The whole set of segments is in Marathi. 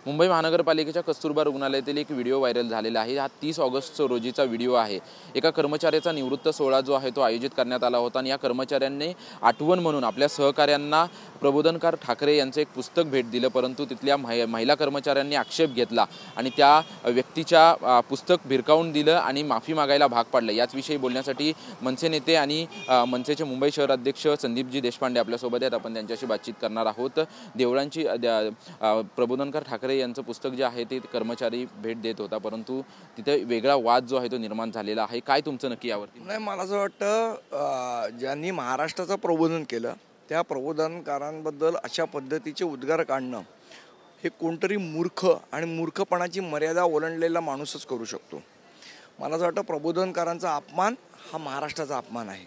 मुंबई महानगरपालिकेच्या कस्तुरबा रुग्णालयातील एक व्हिडिओ व्हायरल झालेला आहे। हा 30 ऑगस्ट रोजीचा व्हिडिओ आहे। एका कर्मचाऱ्याचा निवृत्त सोहळा जो आहे तो आयोजित करण्यात आला होता आणि या कर्मचाऱ्यांनी आठवण म्हणून आपल्या सहकार्यांना प्रबोधनकार ठाकरे यांचे एक पुस्तक भेट दिलं, परंतु तिथल्या महिला कर्मचाऱ्यांनी आक्षेप घेतला आणि त्या व्यक्तीच्या पुस्तक भिरकावून दिलं आणि माफी मागायला भाग पाडलं। याच विषयी बोलण्यासाठी मनसे नेते आणि मनसेचे मुंबई शहर अध्यक्ष संदीपजी देशपांडे आपल्यासोबत आहेत। आपण त्यांच्याशी बातचीत करणार आहोत। देवळांची प्रबोधनकार ठाकरे यांचं पुस्तक जे आहे ते कर्मचारी भेट देत होता, परंतु तिथे वेगळा वाद जो आहे तो निर्माण झालेला आहे। काय तुमचं नक्की यावरती? नाही, मला असं वाटतं ज्यांनी महाराष्ट्राचं प्रबोधन केलं त्या प्रबोधनकारांबद्दल अशा पद्धतीचे उद्गार काढणं हे कोणतरी मूर्ख आणि मूर्खपणाची मर्यादा ओलांडलेला माणूसच करू शकतो। मला असं वाटतं प्रबोधनकारांचा अपमान हा महाराष्ट्राचा अपमान आहे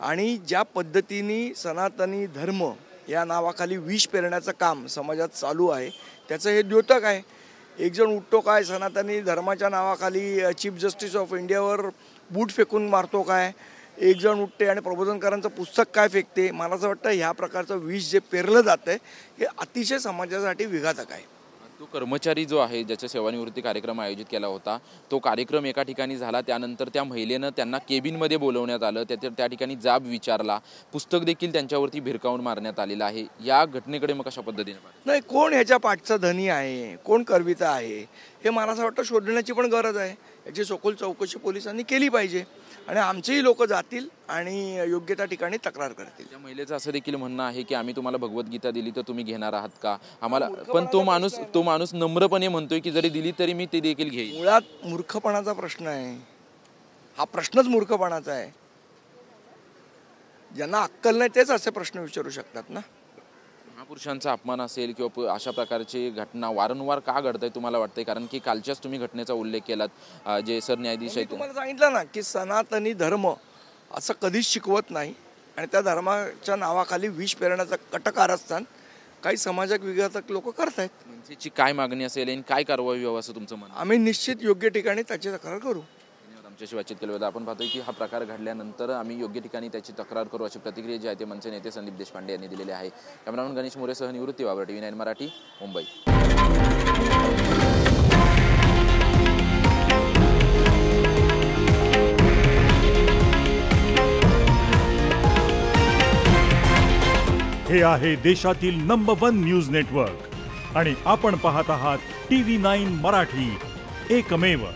आणि ज्या पद्धतीने सनातनी धर्म या नावाखाली विष पेरण्याचं काम समाजात चालू आहे त्याचं हे द्योतक आहे। एक जण उठतो काय सनातनी धर्माच्या नावाखाली चीफ जस्टिस ऑफ इंडियावर बूट फेकून मारतो काय, एक जण उठते आणि प्रबोधनकारांचं पुस्तक काय फेकते। मला असं वाटतं ह्या प्रकारचं विष जे पेरलं जातं हे अतिशय समाजासाठी विघातक आहे। तो कर्मचारी जो आहे ज्याचा सेवानिवृत्ती कार्यक्रम आयोजित केला होता तो कार्यक्रम एका ठिकाणी झाला, त्यानंतर त्या महिलेनं त्यांना केबिनमध्ये बोलवण्यात आलं, त्या ठिकाणी जाब विचारला, पुस्तक देखील त्यांच्यावरती भिरकावून मारण्यात आलेलं आहे। या घटनेकडे मग कशा पद्धतीने नाही, कोण ह्याच्या पाठचा धनी आहे, कोण करविता आहे हे मला असं वाटतं शोधण्याची पण गरज आहे। याची सखोल चौकशी पोलिसांनी केली पाहिजे आणि आमचेही लोक जातील आणि योग्य त्या ठिकाणी तक्रार करतील। त्या महिलेचं असं देखील म्हणणं आहे की आम्ही तुम्हाला भगवद्गीता दिली तर तुम्ही घेणार आहात का आम्हाला, पण तो माणूस नम्रपणे म्हणतोय की जरी दिली तरी मी ते देखील घेईन। मुळात मूर्खपणाचा प्रश्न आहे हा, प्रश्नच मूर्खपणाचा आहे। ज्यांना अक्कल नाही तेच असे प्रश्न विचारू शकतात ना। महापुरुषांचा अपमान असेल किंवा अशा प्रकारची घटना वारंवार का घडत आहे तुम्हाला वाटतंय? कारण की कालच्याच तुम्ही घटनेचा उल्लेख केलात, जे सरन्यायाधीश आहेत तुम्हाला सांगितलं ना की सनातनी धर्म असं कधीच शिकवत नाही आणि त्या धर्माच्या नावाखाली विष पेरण्याचा कटकारस्थान काही समाजात विघातक लोक करतायत। मनसेची काय मागणी असेल आणि काय कारवाई व्हावी असं तुमचं म्हणणं? आम्ही निश्चित योग्य ठिकाणी त्याची तक्रार करू। आमच्याशी बातचीत केली होती। आपण पाहतोय की हा प्रकार घडल्यानंतर आम्ही योग्य ठिकाणी त्याची तक्रार करू अशी प्रतिक्रिया जी आहे ते मनसे नेते संदीप देशपांडे यांनी दिलेली आहे। कॅमेरामन गणेश मोरेसह निवृत्ती वाबर, TV9 मराठी, मुंबई। हे आहे देशातील नंबर 1 न्यूज नेटवर्क आणि आपण पाहत आहात TV9 मराठी, एकमेव।